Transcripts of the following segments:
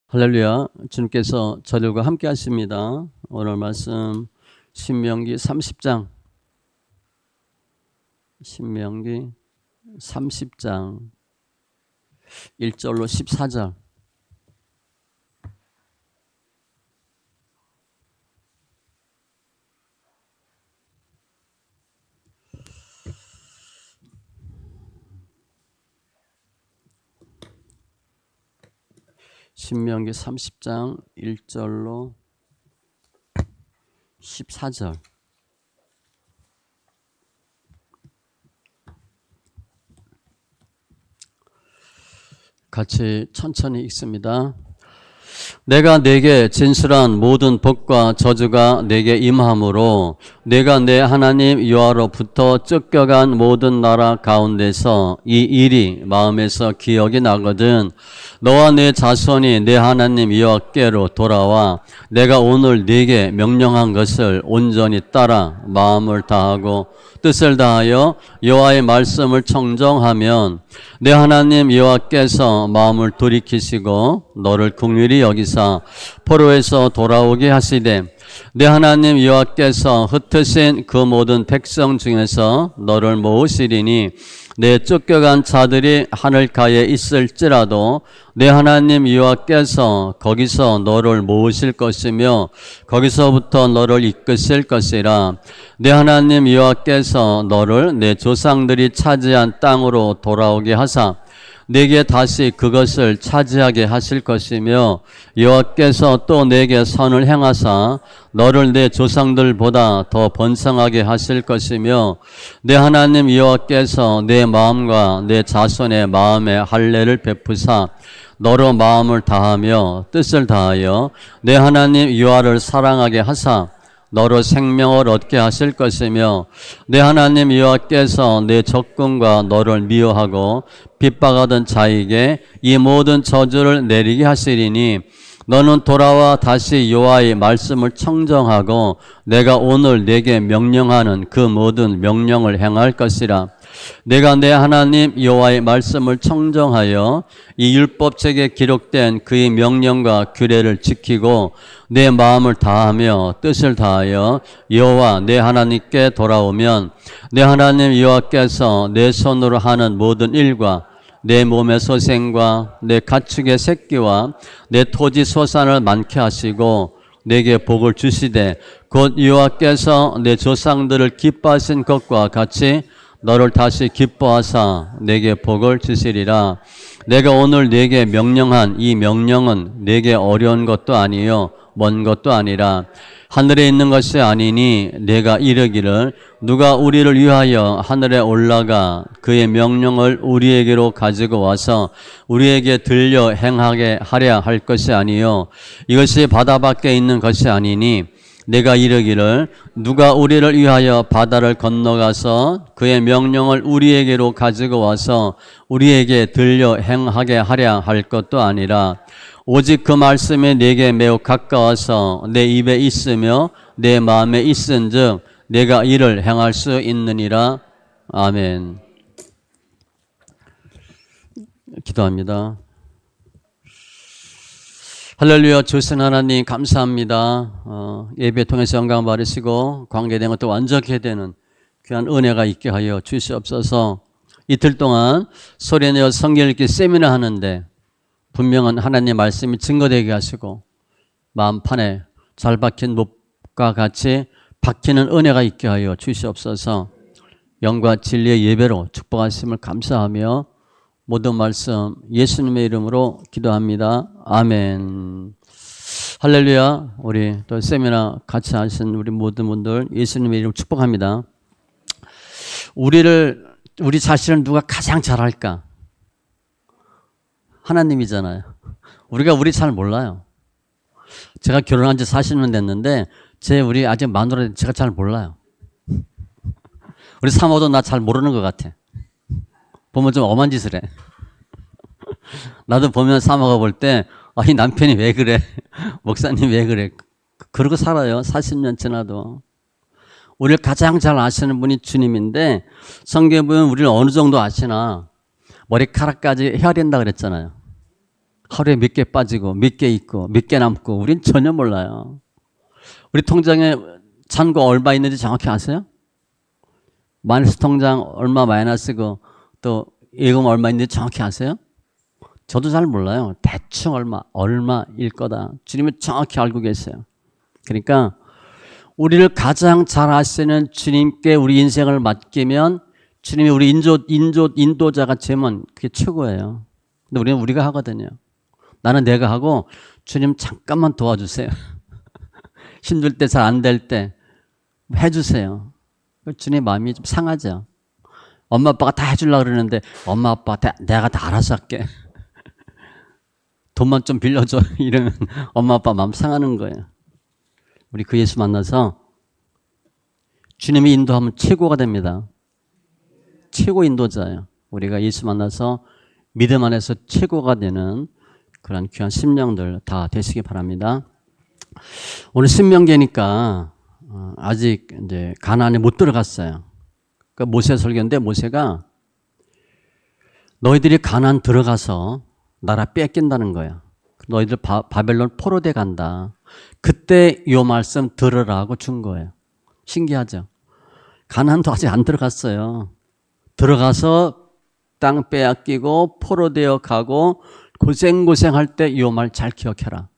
할렐루야. 주님께서 저들과 함께 하십니다. 오늘 말씀 신명기 30장 1절로 14절. 신명기 30장 1절로 14절. 같이 천천히 읽습니다. 내가 내게 진술한 모든 복과 저주가 내게 임함으로 내가 내 하나님 여호와로부터 쫓겨간 모든 나라 가운데서 이 일이 마음에서 기억이 나거든 너와 내 자손이 내 하나님 여호와께로 돌아와 내가 오늘 네게 명령한 것을 온전히 따라 마음을 다하고 뜻을 다하여 여호와의 말씀을 청정하면 내 하나님 여호와께서 마음을 돌이키시고 너를 긍휼히 여기사 포로에서 돌아오게 하시되 내 하나님 여호와께서 흩으신 그 모든 백성 중에서 너를 모으시리니 내 쫓겨간 자들이 하늘가에 있을지라도 내 하나님 여호와께서 거기서 너를 모으실 것이며 거기서부터 너를 이끄실 것이라. 내 하나님 여호와께서 너를 내 조상들이 차지한 땅으로 돌아오게 하사 내게 다시 그것을 차지하게 하실 것이며 여호와께서 또 내게 선을 행하사 너를 내 조상들보다 더 번성하게 하실 것이며 내 하나님 여호와께서 내 마음과 내 자손의 마음에 할례를 베푸사 너로 마음을 다하며 뜻을 다하여 내 하나님 여호와를 사랑하게 하사 너로 생명을 얻게 하실 것이며 내 하나님 여호와께서 내 적군과 너를 미워하고 핍박하던 자에게 이 모든 저주를 내리게 하시리니 너는 돌아와 다시 여호와의 말씀을 청정하고 내가 오늘 내게 명령하는 그 모든 명령을 행할 것이라. 내가 내 하나님 여호와의 말씀을 청정하여 이 율법책에 기록된 그의 명령과 규례를 지키고 내 마음을 다하며 뜻을 다하여 여호와 내 하나님께 돌아오면 내 하나님 여호와께서 내 손으로 하는 모든 일과 내 몸의 소생과 내 가축의 새끼와 내 토지 소산을 많게 하시고 내게 복을 주시되 곧 여호와께서 내 조상들을 기뻐하신 것과 같이 너를 다시 기뻐하사 내게 복을 주시리라. 내가 오늘 내게 명령한 이 명령은 내게 어려운 것도 아니요 먼 것도 아니라 하늘에 있는 것이 아니니 내가 이르기를 누가 우리를 위하여 하늘에 올라가 그의 명령을 우리에게로 가지고 와서 우리에게 들려 행하게 하려 할 것이 아니요 이것이 바다 밖에 있는 것이 아니니 내가 이르기를 누가 우리를 위하여 바다를 건너가서 그의 명령을 우리에게로 가지고 와서 우리에게 들려 행하게 하려 할 것도 아니라 오직 그 말씀이 내게 매우 가까워서 내 입에 있으며 내 마음에 있은즉 내가 이를 행할 수 있느니라. 아멘. 기도합니다. 할렐루야. 주신 하나님 감사합니다. 예배 통해서 영광 받으시고 관계된 것도 완전히 되는 귀한 은혜가 있게 하여 주시옵소서. 이틀 동안 소리내어 성경 읽기 세미나 하는데 분명한 하나님 말씀이 증거되게 하시고 마음판에 잘 박힌 못과 같이 박히는 은혜가 있게 하여 주시옵소서. 영과 진리의 예배로 축복하심을 감사하며 모든 말씀 예수님의 이름으로 기도합니다. 아멘. 할렐루야. 우리 또 세미나 같이 하신 우리 모든 분들 예수님의 이름 축복합니다. 우리 자신을 누가 가장 잘 알까? 하나님이잖아요. 우리가 우리 잘 몰라요. 제가 결혼한 지 40년 됐는데 우리 아직 마누라 제가 잘 몰라요. 우리 사모도 나 잘 모르는 것 같아. 보면 좀 엄한 짓을 해. 나도 보면 사모가 볼 때 이 남편이 왜 그래? 목사님 왜 그래? 그러고 살아요. 40년 지나도. 우리를 가장 잘 아시는 분이 주님인데 성경에 보면 우리를 어느 정도 아시나 머리카락까지 헤아린다 그랬잖아요. 하루에 몇 개 빠지고 몇 개 있고 몇 개 남고 우린 전혀 몰라요. 우리 통장에 잔고 얼마 있는지 정확히 아세요? 마이너스 통장 얼마 마이너스고 또 예금 얼마 있는지 정확히 아세요? 저도 잘 몰라요. 대충 얼마일 거다. 주님은 정확히 알고 계세요. 그러니까 우리를 가장 잘 아시는 주님께 우리 인생을 맡기면 주님이 우리 인도자가 되면 그게 최고예요. 근데 우리는 우리가 하거든요. 나는 내가 하고 주님 잠깐만 도와주세요. 힘들 때 잘 안 될 때 해주세요. 주님 마음이 좀 상하죠. 엄마 아빠가 다 해주려고 그러는데 엄마 아빠 내가 다 알아서 할게. 돈만 좀 빌려줘. 이러면 엄마 아빠 마음 상하는 거예요. 우리 그 예수 만나서 주님이 인도하면 최고가 됩니다. 최고 인도자예요. 우리가 예수 만나서 믿음 안에서 최고가 되는 그런 귀한 심령들 다 되시기 바랍니다. 오늘 신명기니까 아직 이제 가나안에 못 들어갔어요. 그 모세 설교인데 모세가 너희들이 가나안 들어가서 나라 뺏긴다는 거야. 너희들 바벨론 포로돼 간다. 그때 이 말씀 들으라고 준 거예요. 신기하죠? 가나안도 아직 안 들어갔어요. 들어가서 땅 빼앗기고 포로되어 가고 고생할 때 이 말 잘 기억해라.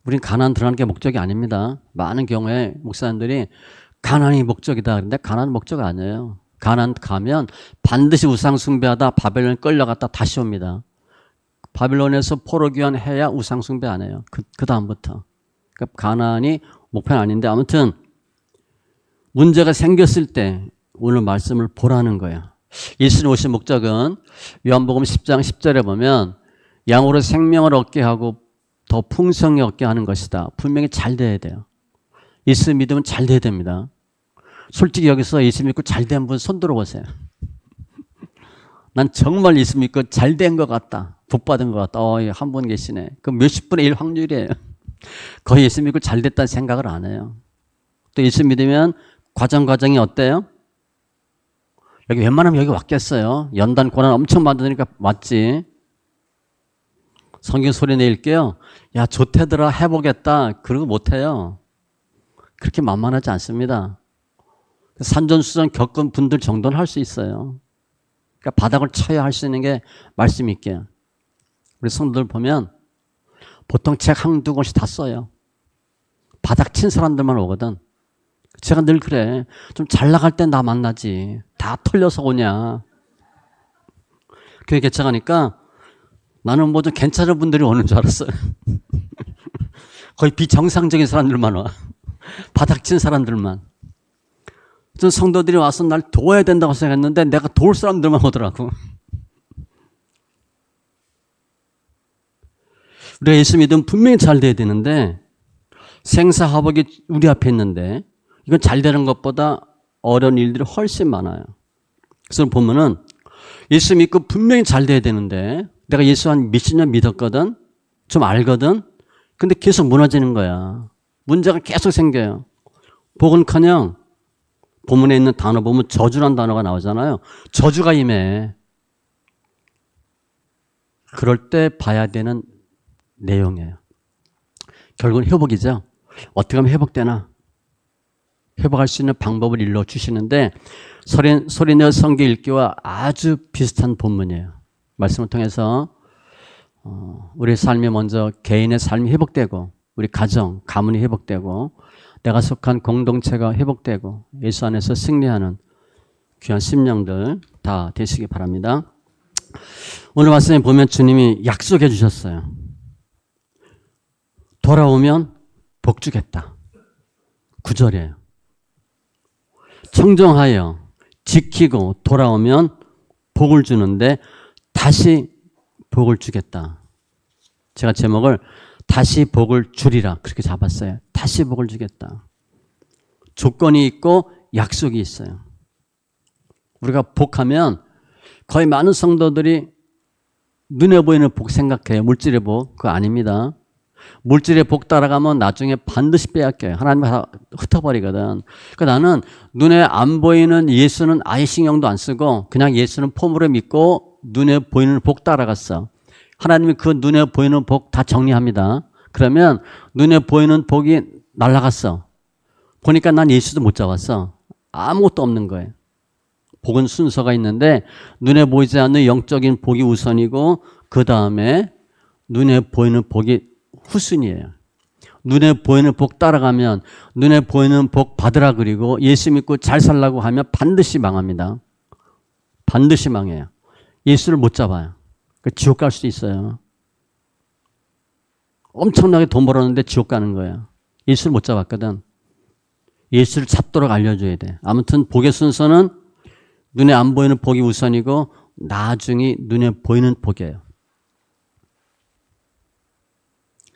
우린 가나안 들어가는 게 목적이 아닙니다. 많은 경우에 목사님들이 가나안이 목적이다. 그런데 가나안 목적 아니에요. 가나안 가면 반드시 우상 숭배하다 바벨론 끌려갔다 다시 옵니다. 바벨론에서 포로 귀환해야 우상 숭배 안 해요. 그 다음부터. 그러니까 가나안이 목표는 아닌데 아무튼 문제가 생겼을 때 오늘 말씀을 보라는 거예요. 예수님 오신 목적은 요한복음 10장 10절에 보면 양으로 생명을 얻게 하고 더 풍성히 얻게 하는 것이다. 분명히 잘 돼야 돼요. 예수 믿으면 잘 돼야 됩니다. 솔직히 여기서 예수 믿고 잘 된 분 손 들어보세요. 난 정말 예수 믿고 잘 된 것 같다. 복 받은 것 같다. 한 분 계시네. 그 몇십 분의 1 확률이에요. 거의 예수 믿고 잘 됐다는 생각을 안 해요. 또 예수 믿으면 과정이 어때요? 여기 웬만하면 여기 왔겠어요. 연단 고난 엄청 받으니까 왔지. 성경 소리 내릴게요. 야, 좋대더라 해보겠다. 그러고 못해요. 그렇게 만만하지 않습니다. 산전수전 겪은 분들 정도는 할 수 있어요. 그러니까 바닥을 쳐야 할 수 있는 게 말씀 있게. 우리 성도들 보면 보통 책 한두 권씩 다 써요. 바닥 친 사람들만 오거든. 제가 늘 그래. 좀 잘 나갈 때 나 만나지. 다 털려서 오냐. 교회 개척하니까 나는 뭐 좀 괜찮은 분들이 오는 줄 알았어요. 거의 비정상적인 사람들만 와. 바닥 친 사람들만. 전 성도들이 와서 날 도와야 된다고 생각했는데 내가 도울 사람들만 오더라고. 우리가 예수 믿으면 분명히 잘 돼야 되는데 생사화복이 우리 앞에 있는데 이건 잘 되는 것보다 어려운 일들이 훨씬 많아요. 그래서 보면은 예수 믿고 분명히 잘 돼야 되는데 내가 예수 한 몇십 년 믿었거든. 좀 알거든. 근데 계속 무너지는 거야. 문제가 계속 생겨요. 복은커녕 본문에 있는 단어 보면 저주란 단어가 나오잖아요. 저주가 임해. 그럴 때 봐야 되는 내용이에요. 결국은 회복이죠. 어떻게 하면 회복되나? 회복할 수 있는 방법을 일러 주시는데 소리내어 성경 읽기와 아주 비슷한 본문이에요. 말씀을 통해서 우리 삶이 먼저 개인의 삶이 회복되고 우리 가정, 가문이 회복되고 내가 속한 공동체가 회복되고 예수 안에서 승리하는 귀한 심령들 다 되시기 바랍니다. 오늘 말씀에 보면 주님이 약속해 주셨어요. 돌아오면 복 주겠다. 9절이에요. 청정하여 지키고 돌아오면 복을 주는데 다시 복을 주겠다. 제가 제목을 다시 복을 주리라 그렇게 잡았어요. 다시 복을 주겠다. 조건이 있고 약속이 있어요. 우리가 복하면 거의 많은 성도들이 눈에 보이는 복 생각해요. 물질의 복. 그거 아닙니다. 물질의 복 따라가면 나중에 반드시 빼앗겨요. 하나님이 다 흩어버리거든. 그러니까 나는 눈에 안 보이는 예수는 아예 신경도 안 쓰고 그냥 예수는 폼으로 믿고 눈에 보이는 복 따라갔어. 하나님이 그 눈에 보이는 복 다 정리합니다. 그러면 눈에 보이는 복이 날아갔어. 보니까 난 예수도 못 잡았어. 아무것도 없는 거예요. 복은 순서가 있는데 눈에 보이지 않는 영적인 복이 우선이고 그 다음에 눈에 보이는 복이 후순이에요. 눈에 보이는 복 따라가면 눈에 보이는 복 받으라 그리고 예수 믿고 잘 살라고 하면 반드시 망합니다. 반드시 망해요. 예수를 못 잡아요. 지옥 갈 수도 있어요. 엄청나게 돈 벌었는데 지옥 가는 거예요. 예수를 못 잡았거든. 예수를 잡도록 알려줘야 돼. 아무튼 복의 순서는 눈에 안 보이는 복이 우선이고 나중에 눈에 보이는 복이에요.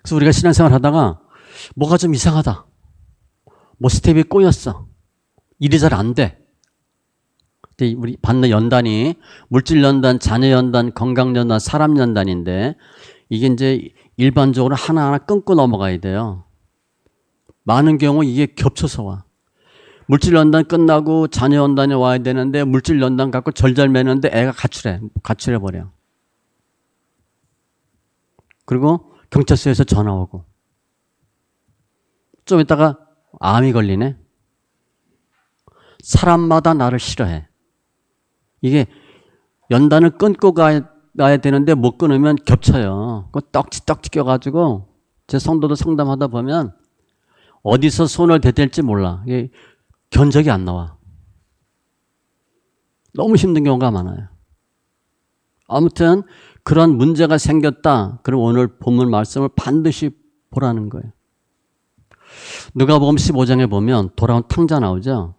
그래서 우리가 신앙생활 하다가 뭐가 좀 이상하다. 뭐 스텝이 꼬였어. 일이 잘 안 돼. 우리 받는 연단이 물질 연단, 자녀 연단, 건강 연단, 사람 연단인데 이게 이제 일반적으로 하나하나 끊고 넘어가야 돼요. 많은 경우 이게 겹쳐서 와. 물질 연단 끝나고 자녀 연단이 와야 되는데 물질 연단 갖고 절절 매는데 애가 가출해 버려. 그리고 경찰서에서 전화 오고 좀 있다가 암이 걸리네. 사람마다 나를 싫어해. 이게 연단을 끊고 가야 되는데 못 끊으면 겹쳐요. 그 떡지 껴가지고 제 성도도 상담하다 보면 어디서 손을 대댈지 몰라. 이게 견적이 안 나와. 너무 힘든 경우가 많아요. 아무튼 그런 문제가 생겼다. 그럼 오늘 본문 말씀을 반드시 보라는 거예요. 누가복음 15장에 보면 돌아온 탕자 나오죠.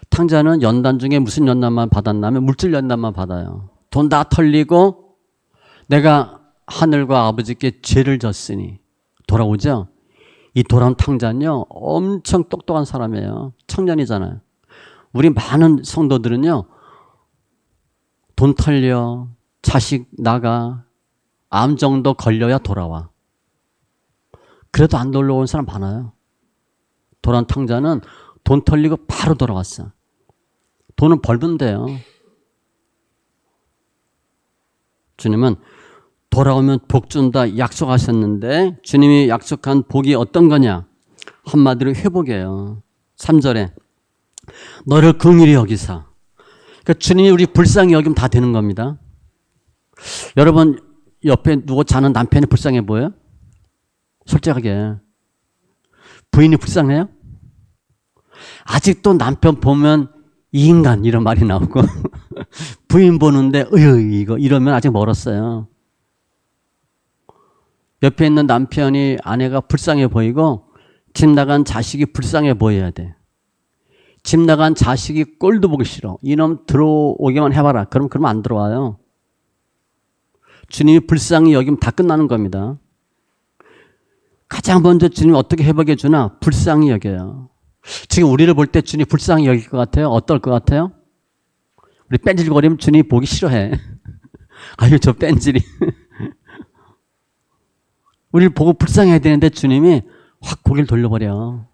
탕자는 연단 중에 무슨 연단만 받았냐면 물질 연단만 받아요. 돈 다 털리고 내가 하늘과 아버지께 죄를 졌으니 돌아오죠. 이 돌아온 탕자는요 엄청 똑똑한 사람이에요. 청년이잖아요. 우리 많은 성도들은요 돈 털려, 자식 나가, 암 정도 걸려야 돌아와. 그래도 안 놀러 온 사람 많아요. 돌아온 탕자는 돈 털리고 바로 돌아왔어. 돈은 벌면 돼요. 주님은 돌아오면 복 준다 약속하셨는데 주님이 약속한 복이 어떤 거냐? 한마디로 회복이에요. 3절에 너를 긍휼히 여기사. 그러니까 주님이 우리 불쌍히 여기면 다 되는 겁니다. 여러분 옆에 누구 자는 남편이 불쌍해 보여요? 솔직하게. 부인이 불쌍해요? 아직도 남편 보면 이 인간 이런 말이 나오고 부인 보는데 이거 이러면 아직 멀었어요. 옆에 있는 남편이 아내가 불쌍해 보이고 집 나간 자식이 불쌍해 보여야 돼. 집 나간 자식이 꼴도 보기 싫어. 이놈 들어오기만 해봐라. 그러면 안 들어와요. 주님이 불쌍히 여기면 다 끝나는 겁니다. 가장 먼저 주님이 어떻게 회복해 주나? 불쌍히 여겨요. 지금 우리를 볼 때 주님이 불쌍히 여길 것 같아요? 어떨 것 같아요? 우리 뺀질거리면 주님이 보기 싫어해. 아유 저 뺀질이. 우리를 보고 불쌍해야 되는데 주님이 확 고개를 돌려버려.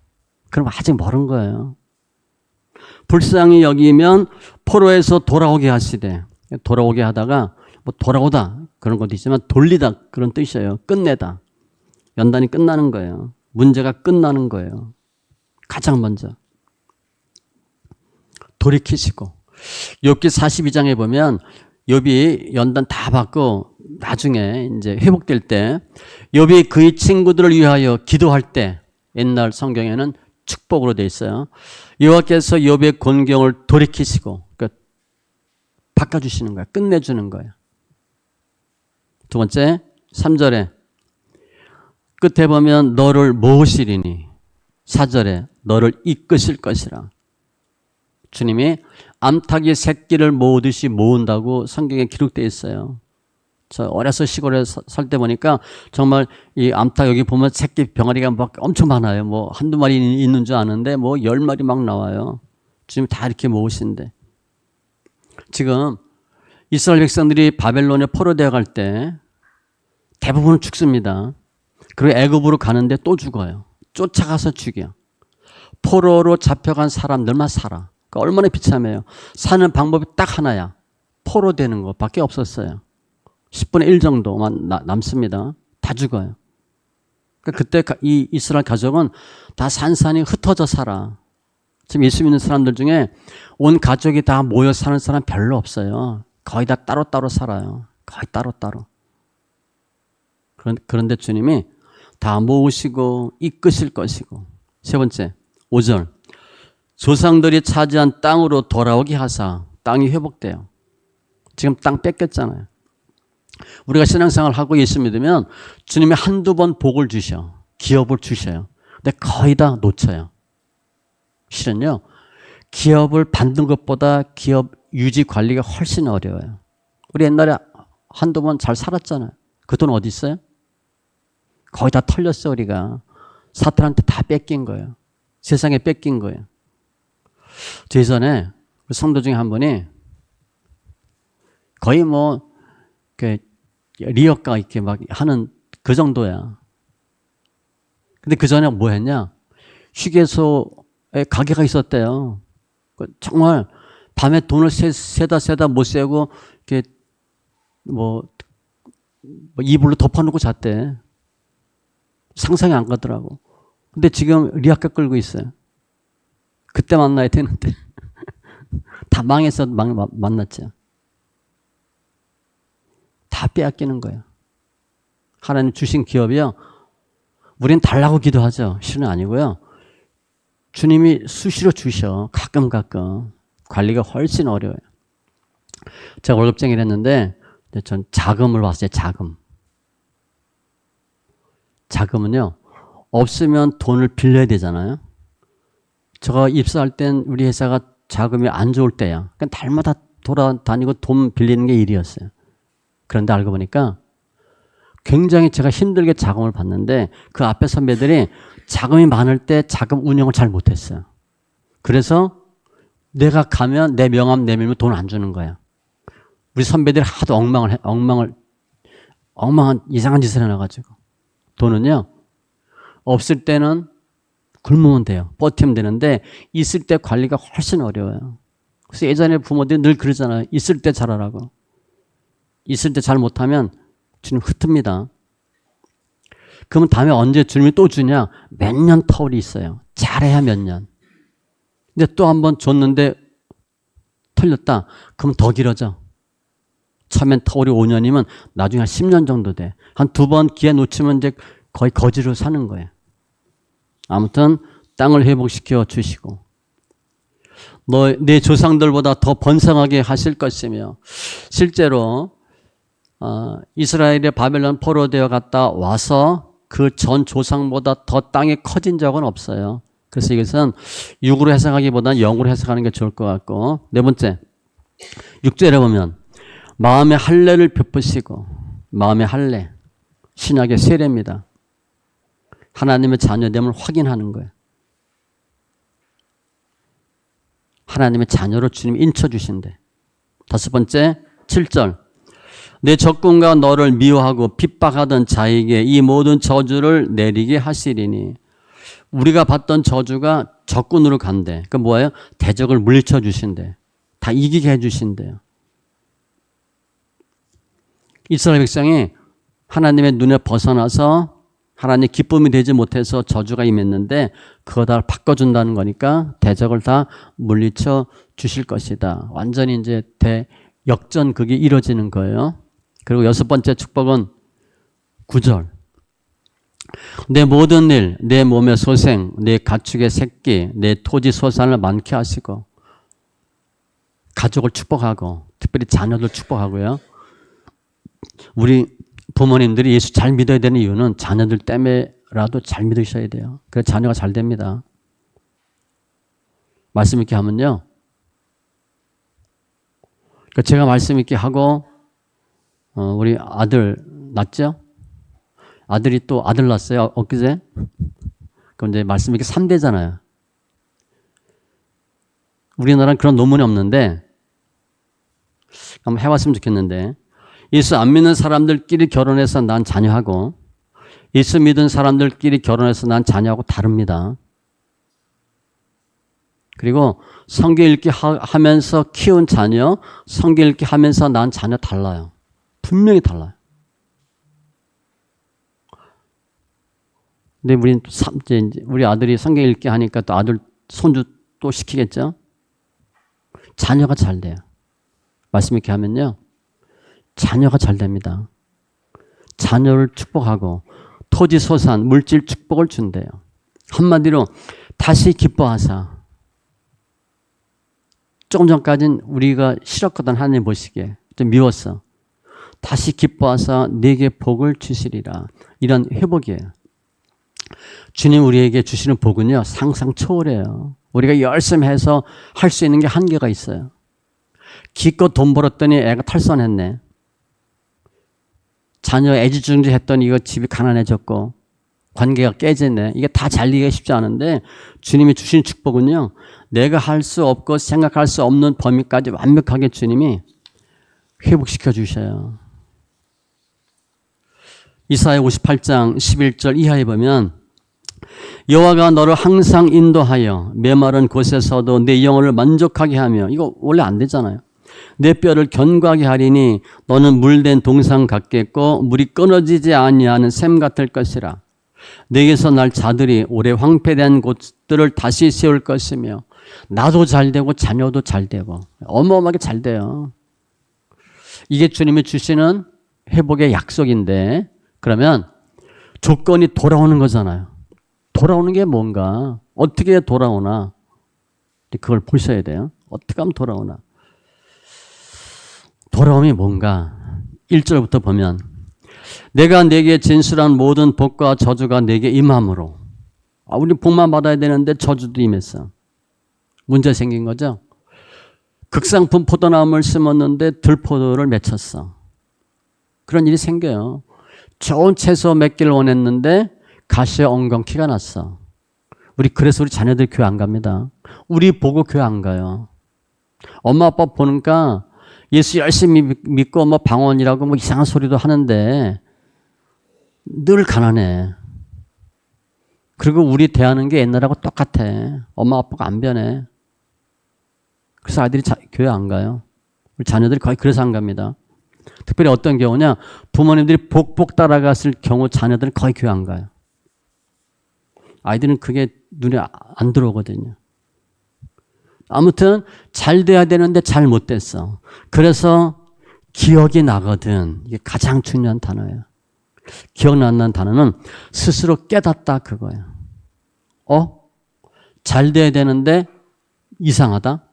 그럼 아직 멀은 거예요. 불쌍히 여기면 포로에서 돌아오게 하시되, 돌아오게 하다가 뭐 돌아오다 그런 것도 있지만 돌리다 그런 뜻이에요. 끝내다. 연단이 끝나는 거예요. 문제가 끝나는 거예요. 가장 먼저 돌이키시고 욥기 42장에 보면 욥이 연단 다 받고 나중에 이제 회복될 때 욥이 그의 친구들을 위하여 기도할 때 옛날 성경에는 축복으로 돼 있어요. 여호와께서 욥의 곤경을 돌이키시고 그러니까 바꿔주시는 거야. 끝내주는 거야. 두 번째 3절에 끝에 보면 너를 모으시리니 4절에 너를 이끄실 것이라. 주님이 암탉이 새끼를 모으듯이 모은다고 성경에 기록되어 있어요. 저 어려서 시골에 살 때 보니까 정말 이 암탉 여기 보면 새끼 병아리가 막 엄청 많아요. 뭐 한두 마리 있는 줄 아는데 뭐 10마리 막 나와요. 주님이 다 이렇게 모으신데 지금 이스라엘 백성들이 바벨론에 포로되어 갈 때 대부분은 죽습니다. 그리고 애굽으로 가는데 또 죽어요. 쫓아가서 죽여. 포로로 잡혀간 사람들만 살아. 그러니까 얼마나 비참해요. 사는 방법이 딱 하나야. 포로 되는 것밖에 없었어요. 10분의 1 정도만 남습니다. 다 죽어요. 그러니까 그때 이 이스라엘 가족은 다 산산이 흩어져 살아. 지금 예수 믿는 사람들 중에 온 가족이 다 모여 사는 사람 별로 없어요. 거의 다 따로따로 살아요. 거의 따로따로. 그런데 주님이 다 모으시고 이끄실 것이고. 세 번째, 5절. 조상들이 차지한 땅으로 돌아오게 하사. 땅이 회복돼요. 지금 땅 뺏겼잖아요. 우리가 신앙생활을 하고 예수 믿으면 주님이 한두 번 복을 주셔. 기업을 주셔요. 근데 거의 다 놓쳐요. 실은요, 기업을 받는 것보다 기업 유지 관리가 훨씬 어려워요. 우리 옛날에 한두 번 잘 살았잖아요. 그 돈 어디 있어요? 거의 다 털렸어, 우리가. 사탄한테 다 뺏긴 거예요. 세상에 뺏긴 거예요. 저 예전에 성도 중에 한 분이 거의 뭐, 리어카 이렇게 막 하는 그 정도야. 근데 그 전에 뭐 했냐? 휴게소에 가게가 있었대요. 정말 밤에 돈을 세다 못 세고, 이렇게 뭐 이불로 덮어놓고 잤대. 상상이 안 가더라고. 근데 지금 리어카 끌고 있어요. 그때 만나야 되는데. 다 망해서 만났죠. 다 빼앗기는 거예요. 하나님 주신 기업이요. 우린 달라고 기도하죠. 실은 아니고요. 주님이 수시로 주셔. 가끔. 관리가 훨씬 어려워요. 제가 월급쟁이를 했는데 전 자금을 봤어요. 자금은요. 없으면 돈을 빌려야 되잖아요. 제가 입사할 땐 우리 회사가 자금이 안 좋을 때야. 그러니까 달마다 돌아다니고 돈 빌리는 게 일이었어요. 그런데 알고 보니까 굉장히 제가 힘들게 자금을 받는데 그 앞에 선배들이 자금이 많을 때 자금 운영을 잘 못했어요. 그래서 내가 가면 내 명함 내밀면 돈 안 주는 거야. 우리 선배들이 하도 엉망한 이상한 짓을 해놔가지고. 돈은요, 없을 때는 굶으면 돼요. 버티면 되는데 있을 때 관리가 훨씬 어려워요. 그래서 예전에 부모들이 늘 그러잖아요. 있을 때 잘하라고. 있을 때 잘 못하면 주님 흩습니다. 그러면 다음에 언제 주님이 또 주냐? 몇 년 터울이 있어요. 잘해야 몇 년. 근데 또 한 번 줬는데 털렸다. 그럼 더 길어져. 처음엔 터울이 5년이면 나중에 한 10년 정도 돼. 한 두 번 기회 놓치면 이제 거의 거지로 사는 거예요. 아무튼 땅을 회복시켜 주시고 내 조상들보다 더 번성하게 하실 것이며 실제로 이스라엘의 바벨론 포로되어 갔다 와서 그 전 조상보다 더 땅이 커진 적은 없어요. 그래서 이것은 육으로 해석하기보다는 영으로 해석하는 게 좋을 것 같고 네 번째 6절에 보면 마음의 할례를 베푸시고 마음의 할례 신약의 세례입니다. 하나님의 자녀됨을 확인하는 거예요. 하나님의 자녀로 주님이 인쳐주신대. 다섯 번째 7절 내 적군과 너를 미워하고 핍박하던 자에게 이 모든 저주를 내리게 하시리니 우리가 받던 저주가 적군으로 간대. 그 뭐예요? 대적을 물리쳐 주신대. 다 이기게 해주신대요. 이스라엘 백성이 하나님의 눈에 벗어나서 하나님 기쁨이 되지 못해서 저주가 임했는데 그거 다 바꿔준다는 거니까 대적을 다 물리쳐 주실 것이다. 완전히 이제 대역전극이 이루어지는 거예요. 그리고 여섯 번째 축복은 9절. 내 모든 일, 내 몸의 소생, 내 가축의 새끼, 내 토지 소산을 많게 하시고 가족을 축복하고 특별히 자녀들 축복하고요. 우리 부모님들이 예수 잘 믿어야 되는 이유는 자녀들 때문에라도 잘 믿으셔야 돼요. 그래서 자녀가 잘 됩니다. 말씀 있게 하면요. 그러니까 제가 말씀 있게 하고 우리 아들 낳았죠? 아들이 또 아들 낳았어요. 엊그제? 그럼 이제 말씀 있게 3대잖아요. 우리나라는 그런 논문이 없는데 한번 해봤으면 좋겠는데 예수 안 믿는 사람들끼리 결혼해서 난 자녀하고 예수 믿은 사람들끼리 결혼해서 난 자녀하고 다릅니다. 그리고 성경 읽기 하면서 키운 자녀, 성경 읽기 하면서 난 자녀 달라요. 분명히 달라요. 근데 우리 아들이 성경 읽기 하니까 또 아들 손주 또 시키겠죠? 자녀가 잘 돼요. 말씀 이렇게 하면요. 자녀가 잘 됩니다. 자녀를 축복하고 토지 소산, 물질 축복을 준대요. 한마디로 다시 기뻐하사. 조금 전까지는 우리가 싫었거든. 하나님 보시기에. 좀 미웠어. 다시 기뻐하사 내게 복을 주시리라. 이런 회복이에요. 주님 우리에게 주시는 복은요. 상상 초월해요. 우리가 열심히 해서 할 수 있는 게 한계가 있어요. 기껏 돈 벌었더니 애가 탈선했네. 자녀 애지중지 했더니 이거 집이 가난해졌고 관계가 깨졌네. 이게 다 잘리기가 쉽지 않은데 주님이 주신 축복은요. 내가 할 수 없고 생각할 수 없는 범위까지 완벽하게 주님이 회복시켜 주셔요. 이사야 58장 11절 이하에 보면 여호와가 너를 항상 인도하여 메마른 곳에서도 내 영혼을 만족하게 하며 이거 원래 안 되잖아요. 내 뼈를 견고하게 하리니 너는 물된 동상 같겠고 물이 끊어지지 아니하는 샘 같을 것이라. 내게서 날 자들이 오래 황폐된 곳들을 다시 세울 것이며 나도 잘 되고 자녀도 잘 되고 어마어마하게 잘 돼요. 이게 주님이 주시는 회복의 약속인데 그러면 조건이 돌아오는 거잖아요. 돌아오는 게 뭔가 어떻게 돌아오나 그걸 보셔야 돼요. 어떻게 하면 돌아오나. 돌아옴이 뭔가 1절부터 보면 내가 내게 진술한 모든 복과 저주가 내게 임함으로 우리 복만 받아야 되는데 저주도 임했어. 문제 생긴 거죠. 극상품 포도나무를 심었는데 들포도를 맺혔어. 그런 일이 생겨요. 좋은 채소 맺기를 원했는데 가시에 엉겅퀴가 났어. 그래서 우리 자녀들 교회 안 갑니다. 우리 보고 교회 안 가요. 엄마 아빠 보니까 예수 열심히 믿고 뭐 방언이라고 뭐 이상한 소리도 하는데 늘 가난해. 그리고 우리 대하는 게 옛날하고 똑같아. 엄마 아빠가 안 변해. 그래서 아이들이 교회 안 가요. 우리 자녀들이 거의 그래서 안 갑니다. 특별히 어떤 경우냐. 부모님들이 복복 따라갔을 경우 자녀들은 거의 교회 안 가요. 아이들은 그게 눈에 안 들어오거든요. 아무튼 잘 돼야 되는데 잘 못 됐어. 그래서 기억이 나거든. 이게 가장 중요한 단어예요. 기억난다는 단어는 스스로 깨닫다 그거예요. 잘 돼야 되는데 이상하다.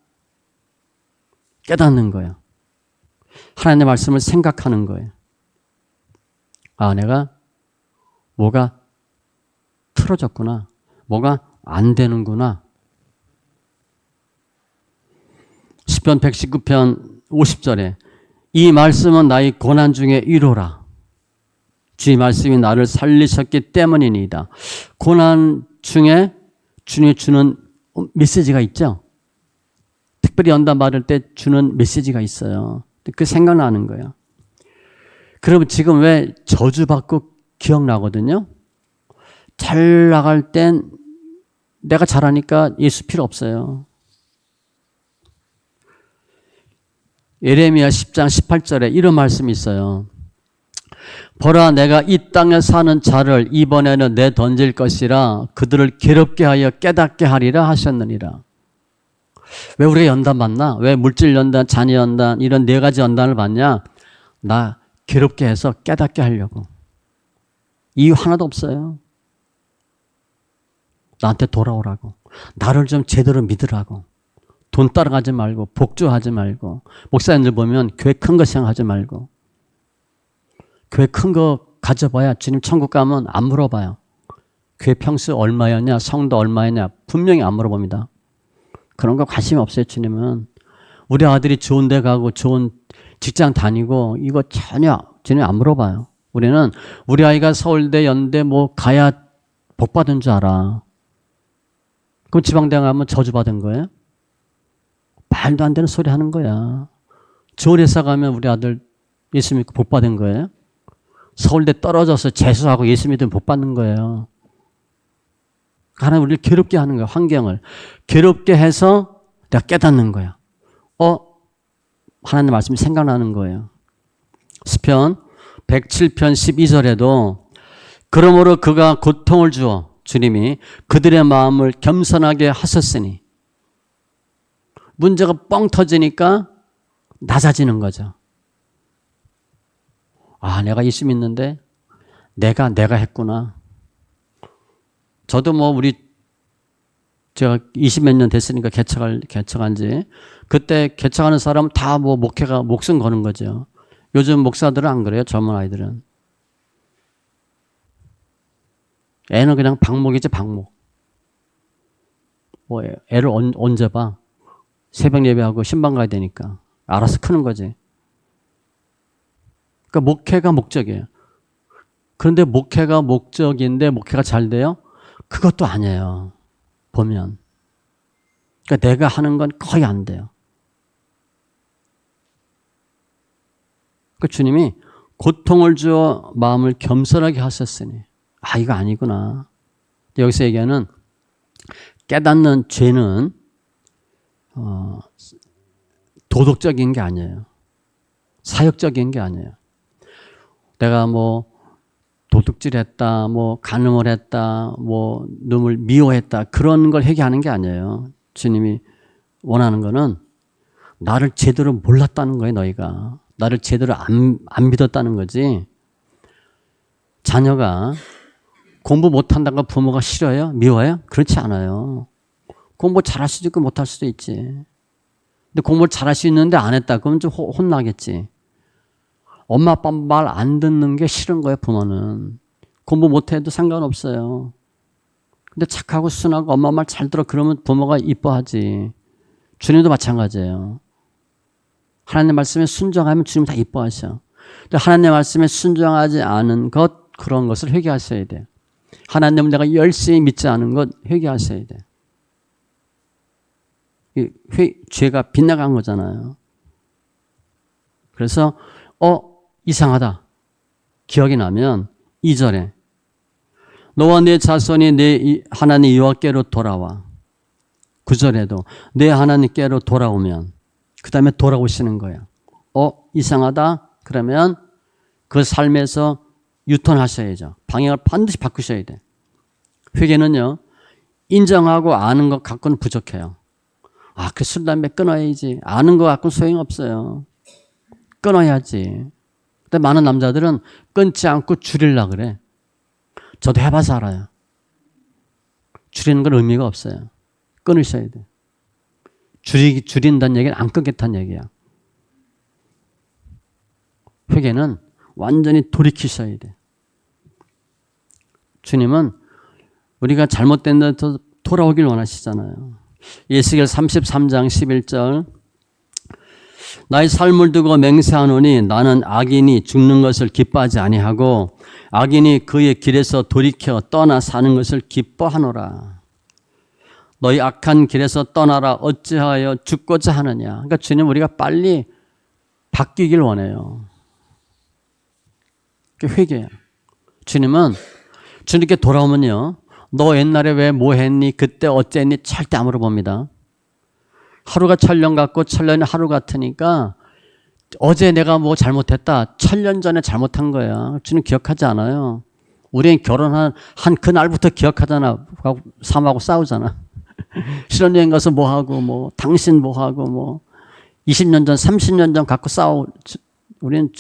깨닫는 거예요. 하나님의 말씀을 생각하는 거예요. 내가 뭐가 틀어졌구나. 뭐가 안 되는구나. 시편 119편 50절에 이 말씀은 나의 고난 중에 위로라. 주의 말씀이 나를 살리셨기 때문이니이다. 고난 중에 주님이 주는 메시지가 있죠. 특별히 연단 받을 때 주는 메시지가 있어요. 그 생각나는 거예요. 그러면 지금 왜 저주받고 기억나거든요. 잘 나갈 땐 내가 잘하니까 예수 필요 없어요. 예레미야 10장 18절에 이런 말씀이 있어요. 보라 내가 이 땅에 사는 자를 이번에는 내던질 것이라 그들을 괴롭게 하여 깨닫게 하리라 하셨느니라. 왜 우리가 연단 받나? 왜 물질 연단, 자녀 연단 이런 네 가지 연단을 받냐? 나 괴롭게 해서 깨닫게 하려고. 이유 하나도 없어요. 나한테 돌아오라고. 나를 좀 제대로 믿으라고. 돈 따라가지 말고 복주하지 말고 목사님들 보면 교회 큰 거 생각하지 말고 교회 큰 거 가져봐야 주님 천국 가면 안 물어봐요. 교회 평수 얼마였냐 성도 얼마였냐 분명히 안 물어봅니다. 그런 거 관심이 없어요. 주님은. 우리 아들이 좋은 데 가고 좋은 직장 다니고 이거 전혀 주님 안 물어봐요. 우리는 우리 아이가 서울대 연대 뭐 가야 복 받은 줄 알아. 그럼 지방대학 가면 저주받은 거예요? 말도 안 되는 소리 하는 거야. 좋은 회사 가면 우리 아들 예수 믿고 복 받은 거예요? 서울대 떨어져서 재수하고 예수 믿으면 복 받는 거예요. 하나님 우리를 괴롭게 하는 거예요. 환경을. 괴롭게 해서 내가 깨닫는 거야. 하나님 말씀이 생각나는 거예요. 시편 107편 12절에도 그러므로 그가 고통을 주어 주님이 그들의 마음을 겸손하게 하셨으니 문제가 뻥 터지니까 낮아지는 거죠. 내가 예수 믿는데 내가 했구나. 저도 제가 20몇 년 됐으니까 개척한 지 그때 개척하는 사람 다 목회가 목숨 거는 거죠. 요즘 목사들은 안 그래요. 젊은 아이들은. 애는 그냥 방목이지 방목. 애를 언제 봐. 새벽 예배하고 신방 가야 되니까. 알아서 크는 거지. 그러니까 목회가 목적이에요. 그런데 목회가 목적인데 목회가 잘 돼요? 그것도 아니에요. 보면. 그러니까 내가 하는 건 거의 안 돼요. 그 주님이 고통을 주어 마음을 겸손하게 하셨으니 이거 아니구나. 여기서 얘기하는 깨닫는 죄는 도덕적인 게 아니에요. 사역적인 게 아니에요. 내가 도둑질했다, 간음을 했다, 누굴 미워했다 그런 걸 회개하는 게 아니에요. 주님이 원하는 거는 나를 제대로 몰랐다는 거예요. 너희가 나를 제대로 안 믿었다는 거지. 자녀가 공부 못한다고 부모가 싫어요? 미워요? 그렇지 않아요. 공부 잘할 수도 있고 못할 수도 있지. 근데 공부를 잘할 수 있는데 안 했다 그러면 좀 혼나겠지. 엄마 아빠 말 안 듣는 게 싫은 거예요. 부모는. 공부 못해도 상관없어요. 근데 착하고 순하고 엄마 말 잘 들어 그러면 부모가 이뻐하지. 주님도 마찬가지예요. 하나님 말씀에 순종하면 주님 다 이뻐하셔. 근데 하나님 말씀에 순종하지 않은 그런 것을 회개하셔야 돼요. 하나님을 내가 열심히 믿지 않은 것 회개하셔야 돼요. 죄가 빗나간 거잖아요. 그래서 이상하다. 기억이 나면 2절에 너와 내 자손이 내 하나님 여호와께로 돌아와. 9절에도 내 하나님께로 돌아오면 그 다음에 돌아오시는 거야. 이상하다. 그러면 그 삶에서 유턴하셔야죠. 방향을 반드시 바꾸셔야 돼. 회개는요. 인정하고 아는 것 갖고는 부족해요. 그 술, 담배 끊어야지. 아는 것 갖고는 소용없어요. 끊어야지. 근데 많은 남자들은 끊지 않고 줄이려고 그래. 저도 해봐서 알아요. 줄이는 건 의미가 없어요. 끊으셔야 돼. 줄인다는 얘기는 안 끊겠다는 얘기야. 회개는 완전히 돌이키셔야 돼. 주님은 우리가 잘못된 데서 돌아오길 원하시잖아요. 예수겔 33장 11절 나의 삶을 두고 맹세하노니 나는 악인이 죽는 것을 기뻐하지 아니하고 악인이 그의 길에서 돌이켜 떠나 사는 것을 기뻐하노라. 너희 악한 길에서 떠나라. 어찌하여 죽고자 하느냐. 그러니까 주님 우리가 빨리 바뀌길 원해요. 회개야. 주님은 주님께 돌아오면요. 너 옛날에 왜 뭐 했니? 그때 어쨌니? 절대 안 물어봅니다. 하루가 천년 같고 천년이 하루 같으니까 어제 내가 뭐 잘못했다. 1000년 전에 잘못한 거야. 주님 기억하지 않아요. 우리는 결혼한 그날부터 기억하잖아. 삶하고 싸우잖아. 신혼여행 가서 뭐 하고 당신 뭐 하고 20년 전 30년 전 갖고 싸우. 우리는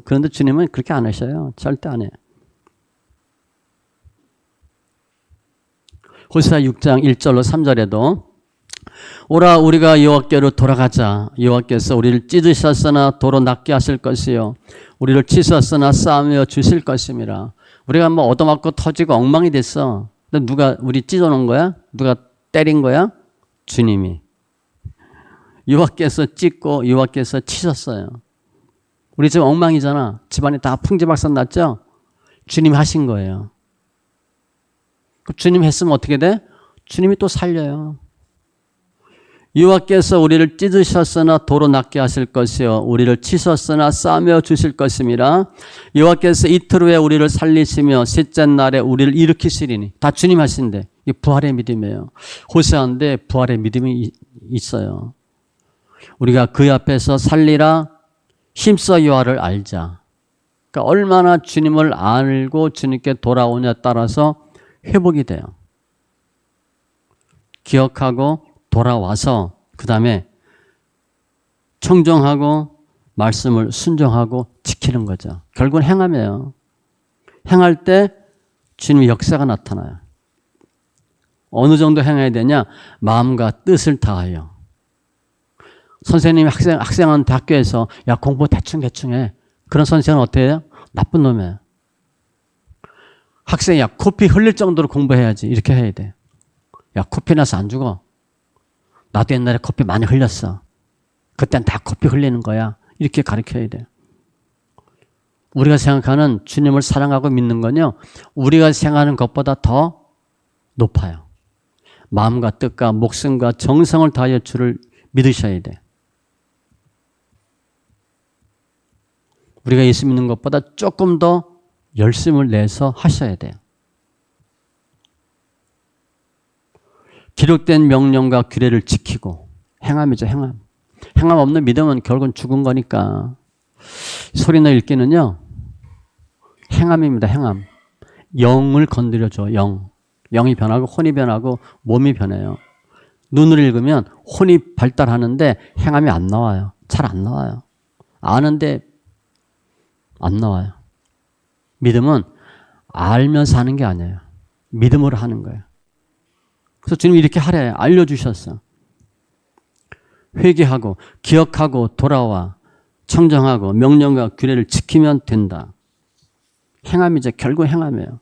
그런데 주님은 그렇게 안 하셔요. 절대 안 해. 호세아 6장 1절로 3절에도 오라 우리가 여호와께로 돌아가자. 여호와께서 우리를 찢으셨으나 도로 낫게 하실 것이요 우리를 치셨으나 싸매어 주실 것임이라. 우리가 얻어맞고 터지고 엉망이 됐어. 근데 누가 우리 찢어놓은 거야? 누가 때린 거야? 주님이. 여호와께서 찢고 여호와께서 치셨어요. 우리 지금 엉망이잖아. 집안에 다 풍지박산 났죠? 주님이 하신 거예요. 주님 했으면 어떻게 돼? 주님이 또 살려요. 여호와께서 우리를 찢으셨으나 도로 낫게 하실 것이요 우리를 치셨으나 싸매어 주실 것임이라. 여호와께서 이틀 후에 우리를 살리시며 셋째 날에 우리를 일으키시리니. 다 주님 하신데 이 부활의 믿음이에요. 호세아인데 부활의 믿음이 있어요. 우리가 그 앞에서 살리라 힘써 여호와를 알자. 그러니까 얼마나 주님을 알고 주님께 돌아오냐에 따라서 회복이 돼요. 기억하고 돌아와서 그 다음에 청정하고 말씀을 순종하고 지키는 거죠. 결국은 행함이에요. 행할 때 주님의 역사가 나타나요. 어느 정도 행해야 되냐? 마음과 뜻을 다하여. 선생님이 학생한테 학교에서 야 공부 대충 해. 그런 선생은 어떻게 해요? 나쁜 놈이에요. 학생이 야 코피 흘릴 정도로 공부해야지. 이렇게 해야 돼. 야 코피 나서 안 죽어. 나도 옛날에 코피 많이 흘렸어. 그땐 다 코피 흘리는 거야. 이렇게 가르쳐야 돼. 우리가 생각하는 주님을 사랑하고 믿는 건요. 우리가 생각하는 것보다 더 높아요. 마음과 뜻과 목숨과 정성을 다하여 주를 믿으셔야 돼. 우리가 예수 믿는 것보다 조금 더 열심을 내서 하셔야 돼요. 기록된 명령과 규례를 지키고 행함이죠. 행함. 행함 없는 믿음은 결국은 죽은 거니까. 소리나 읽기는요. 행함입니다. 행함. 영을 건드려줘. 영이 변하고 혼이 변하고 몸이 변해요. 눈으로 읽으면 혼이 발달하는데 행함이 안 나와요. 잘 안 나와요. 아는데 안 나와요. 믿음은 알면서 하는 게 아니에요. 믿음으로 하는 거예요. 그래서 주님이 이렇게 하래 알려주셨어. 회개하고 기억하고 돌아와 청정하고 명령과 규례를 지키면 된다. 행함이죠. 결국 행함이에요.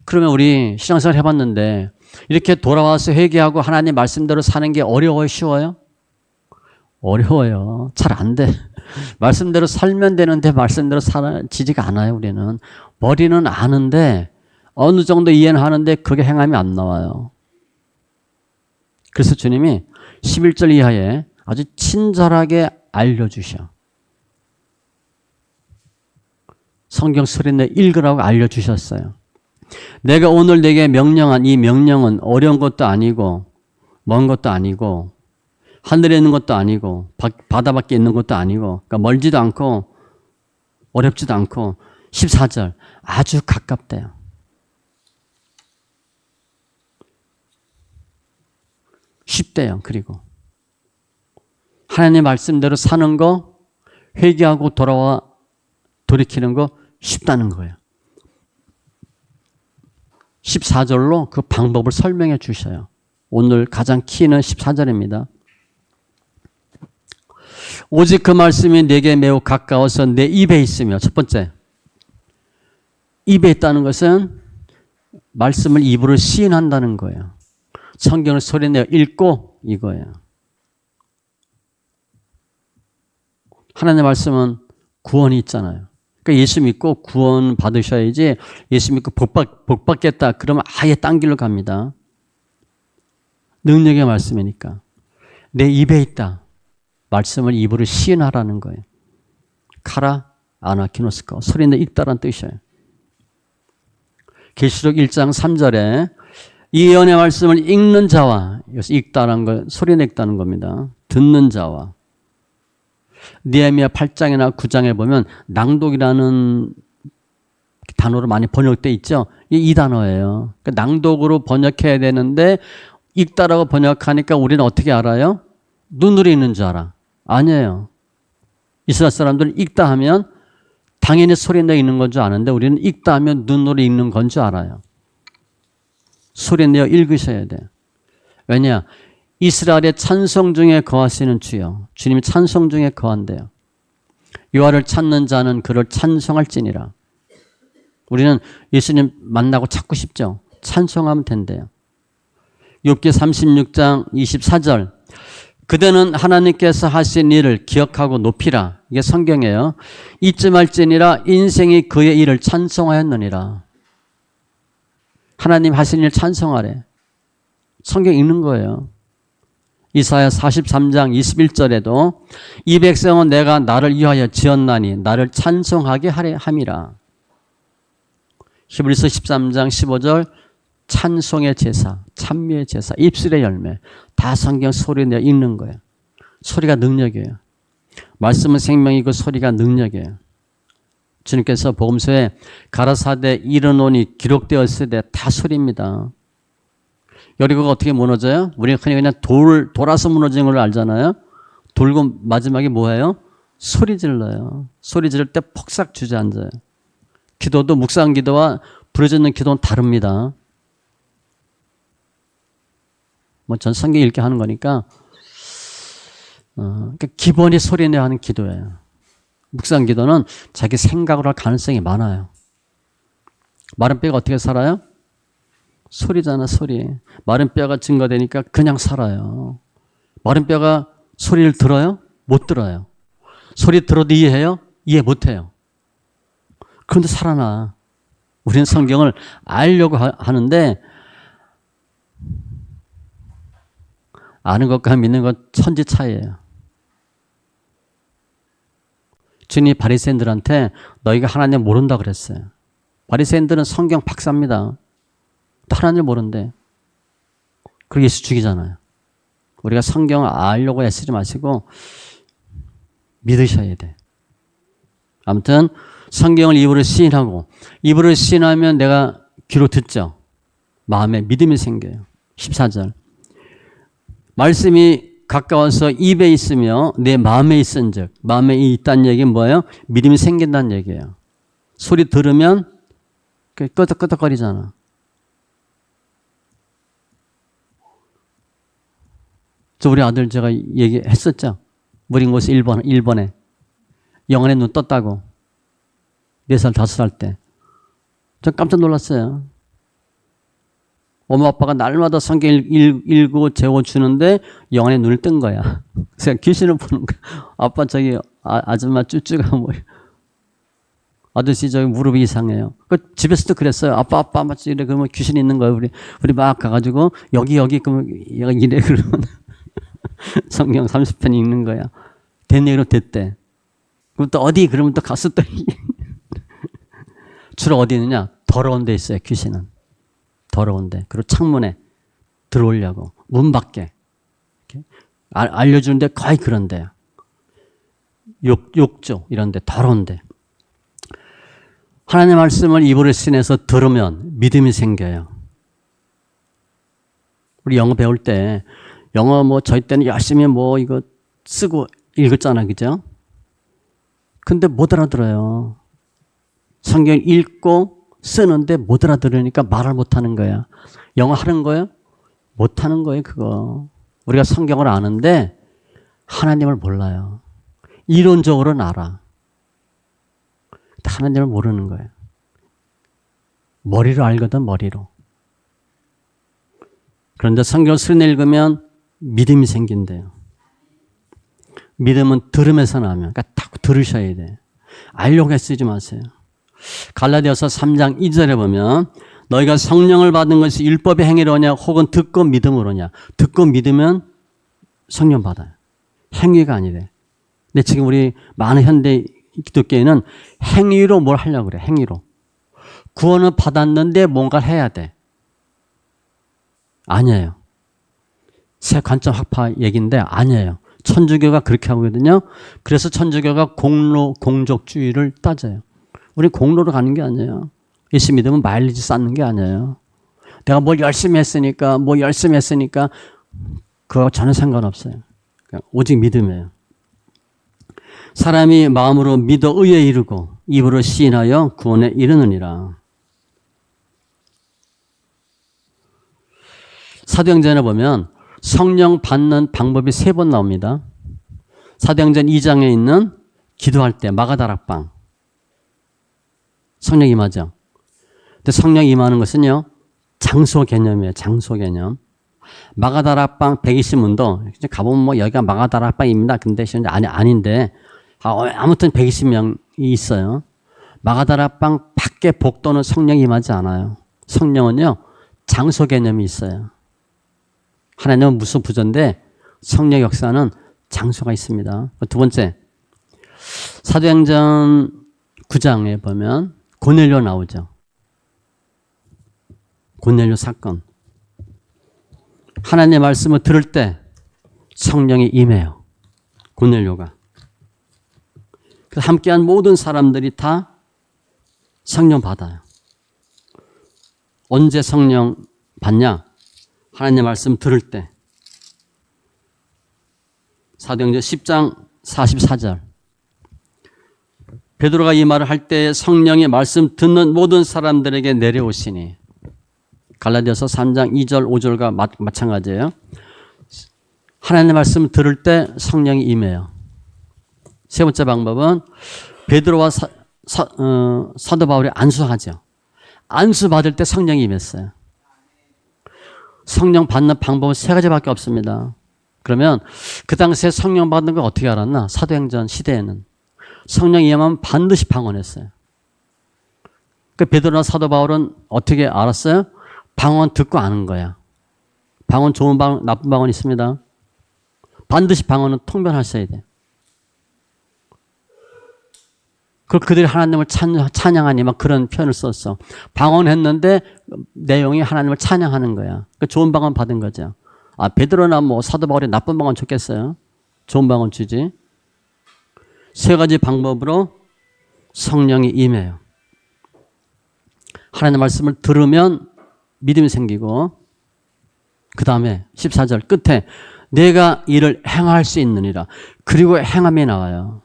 그러면 우리 신앙생활 해봤는데 이렇게 돌아와서 회개하고 하나님 말씀대로 사는 게 어려워요? 쉬워요? 어려워요. 잘 안 돼. 말씀대로 살면 되는데 말씀대로 살지지가 않아요. 우리는. 머리는 아는데 어느 정도 이해는 하는데 그게 행함이 안 나와요. 그래서 주님이 11절 이하에 아주 친절하게 알려주셔. 성경 소리내 읽으라고 알려주셨어요. 내가 오늘 내게 명령한 이 명령은 어려운 것도 아니고 먼 것도 아니고 하늘에 있는 것도 아니고 바다 밖에 있는 것도 아니고 그러니까 멀지도 않고 어렵지도 않고 14절 아주 가깝대요. 쉽대요. 그리고 하나님 말씀대로 사는 거 회개하고 돌아와 돌이키는 거 쉽다는 거예요. 14절로 그 방법을 설명해 주셔요. 오늘 가장 키는 14절입니다. 오직 그 말씀이 내게 매우 가까워서 내 입에 있으며. 첫 번째, 입에 있다는 것은 말씀을 입으로 시인한다는 거예요. 성경을 소리내어 읽고 이거예요. 하나님의 말씀은 구원이 있잖아요. 그러니까 예수 믿고 구원 받으셔야지 예수 믿고 복 받겠다 그러면 아예 딴 길로 갑니다. 능력의 말씀이니까. 내 입에 있다. 말씀을 입으로 시인하라는 거예요. 카라 아나키노스코 소리내 읽다라는 뜻이에요. 계시록 1장 3절에 이 예언의 말씀을 읽는 자와 여기서 읽다라는 건 소리내 읽다는 겁니다. 듣는 자와 느헤미야 8장이나 9장에 보면 낭독이라는 단어로 많이 번역되어 있죠. 이 단어예요. 그러니까 낭독으로 번역해야 되는데 읽다라고 번역하니까 우리는 어떻게 알아요? 눈으로 읽는 줄 알아. 아니에요. 이스라엘 사람들은 읽다 하면 당연히 소리내어 읽는 건 줄 아는데 우리는 읽다 하면 눈으로 읽는 건 줄 알아요. 소리내어 읽으셔야 돼요. 왜냐? 이스라엘의 찬송 중에 거하시는 주여. 주님이 찬송 중에 거한대요. 여호와를 찾는 자는 그를 찬송할지니라. 우리는 예수님 만나고 찾고 싶죠. 찬송하면 된대요. 욥기 36장 24절 그대는 하나님께서 하신 일을 기억하고 높이라. 이게 성경이에요. 잊지 말지니라 인생이 그의 일을 찬송하였느니라. 하나님 하신 일 찬송하래. 성경 읽는 거예요. 이사야 43장 21절에도 이 백성은 내가 나를 위하여 지었나니 나를 찬송하게 하려 함이라. 히브리서 13장 15절 찬송의 제사, 찬미의 제사, 입술의 열매 다 성경 소리내어 읽는 거예요. 소리가 능력이에요. 말씀은 생명이고 소리가 능력이에요. 주님께서 복음서에 가라사대 이르노니 기록되었을 때 다 소리입니다. 여리고가 어떻게 무너져요? 우리가 그냥 돌아서 무너지는 걸 알잖아요. 돌고 마지막에 뭐예요? 소리 질러요. 소리 지를 때 폭삭 주저앉아요. 기도도 묵상 기도와 부르짖는 기도는 다릅니다. 뭐 전 성경 읽게 하는 거니까 그러니까 기본이 소리내야 하는 기도예요. 묵상 기도는 자기 생각으로 할 가능성이 많아요. 마른 뼈가 어떻게 살아요? 소리잖아, 소리. 마른 뼈가 증가되니까 그냥 살아요. 마른 뼈가 소리를 들어요? 못 들어요. 소리 들어도 이해해요? 이해 못 해요. 그런데 살아나. 우리는 성경을 알려고 하는데 아는 것과 믿는 것 천지 차이예요. 주님이 바리새인들한테 너희가 하나님 모른다 그랬어요. 바리새인들은 성경 박사입니다. 또 하나님을 모른대. 그리고 예수 죽이잖아요. 우리가 성경을 알려고 애쓰지 마시고 믿으셔야 돼. 아무튼 성경을 입으로 시인하고 입으로 시인하면 내가 귀로 듣죠. 마음에 믿음이 생겨요. 14절. 말씀이 가까워서 입에 있으며 내 마음에 있은즉 마음에 있다는 얘기는 뭐예요? 믿음이 생긴다는 얘기예요. 소리 들으면 끄덕끄덕거리잖아. 저 우리 아들 제가 얘기했었죠. 무린고스 1번에 영안에 눈 떴다고 4살 5살 때. 전 깜짝 놀랐어요. 엄마 아빠가 날마다 성경 읽고 재워주는데 영안에 눈을 뜬 거야. 그래서 귀신을 보는 거야. 아빠 저기 아줌마 쭈쭈가 뭐 아저씨 저기 무릎이 이상해요. 그 집에서도 그랬어요. 아빠 맞지 이래 그러면 귀신 있는 거예요. 우리 막 가가지고 여기 그러면 얘가 이래 그러면 성경 30편 읽는 거야. 된 얘기로 됐대. 그럼 또 어디 그러면 또 가서 또 주로 어디 있느냐? 더러운 데 있어요. 귀신은. 더러운 데. 그리고 창문에 들어오려고. 문 밖에. 알려주는데 거의 그런 데야. 욕조 이런 데 더러운 데. 하나님의 말씀을 입으로 신해서 들으면 믿음이 생겨요. 우리 영어 배울 때 영어 뭐 저희 때는 열심히 뭐 이거 쓰고 읽었잖아. 그죠? 근데 못 알아들어요. 성경 읽고 쓰는데 못 알아들으니까 말을 못 하는 거야. 영어 하는 거예요? 못 하는 거예요, 그거. 우리가 성경을 아는데 하나님을 몰라요. 이론적으로는 알아. 하나님을 모르는 거예요. 머리로 알거든, 머리로. 그런데 성경을 쓰려 읽으면 믿음이 생긴대요. 믿음은 들으면서 나면, 그러니까 딱 들으셔야 돼. 알려고 쓰지 마세요. 갈라디아서 3장 2절에 보면 너희가 성령을 받은 것이 율법의 행위로냐 혹은 듣고 믿음으로냐. 듣고 믿으면 성령 받아요. 행위가 아니래. 근데 지금 우리 많은 현대 기독교인은 행위로 뭘 하려고 그래. 행위로. 구원을 받았는데 뭔가를 해야 돼. 아니에요. 새 관점 학파 얘기인데 아니에요. 천주교가 그렇게 하거든요. 그래서 천주교가 공적주의를 따져요. 우리 공로로 가는 게 아니에요. 예수 믿으면 마일리지 쌓는 게 아니에요. 내가 뭘 열심히 했으니까 그거 전혀 상관없어요. 오직 믿음이에요. 사람이 마음으로 믿어 의에 이르고 입으로 시인하여 구원에 이르느니라. 사도행전에 보면 성령 받는 방법이 3번 나옵니다. 사도행전 2장에 있는 기도할 때 마가다락방 성령 임하죠. 근데 성령 임하는 것은요 장소 개념이에요. 장소 개념. 마가다락방 120문도 가보면 뭐 여기가 마가다락방입니다. 근데 아닌데 아무튼 120명이 있어요. 마가다락방 밖에 복도는 성령이 임하지 않아요. 성령은요 장소 개념이 있어요. 하나님은 무슨 부조인데 성령 역사는 장소가 있습니다. 두 번째, 사도행전 9장에 보면 고넬료 나오죠. 고넬료 사건. 하나님의 말씀을 들을 때 성령이 임해요. 고넬료가. 그래서 함께한 모든 사람들이 다 성령 받아요. 언제 성령 받냐? 하나님의 말씀 들을 때. 사도행전 10장 44절. 베드로가 이 말을 할 때 성령의 말씀 듣는 모든 사람들에게 내려오시니. 갈라디아서 3장 2절 5절과 마찬가지예요. 하나님의 말씀 들을 때 성령이 임해요. 세 번째 방법은 베드로와 사도 바울이 안수하죠. 안수 받을 때 성령이 임했어요. 성령 받는 방법은 세 가지밖에 없습니다. 그러면 그 당시에 성령 받는 걸 어떻게 알았나? 사도행전 시대에는 성령이 임하면 반드시 방언했어요. 그 베드로나 사도 바울은 어떻게 알았어요? 방언 듣고 아는 거야. 방언 좋은 방언, 나쁜 방언 있습니다. 반드시 방언은 통변하셔야 돼. 그들이 하나님을 찬양하니 막 그런 표현을 썼어. 방언했는데 내용이 하나님을 찬양하는 거야. 그 좋은 방언 받은 거죠. 아, 베드로나 뭐 사도 바울이 나쁜 방언 줬겠어요? 좋은 방언 주지. 세 가지 방법으로 성령이 임해요. 하나님의 말씀을 들으면 믿음이 생기고, 그 다음에 14절 끝에 내가 이를 행할 수 있느니라. 그리고 행함이 나와요.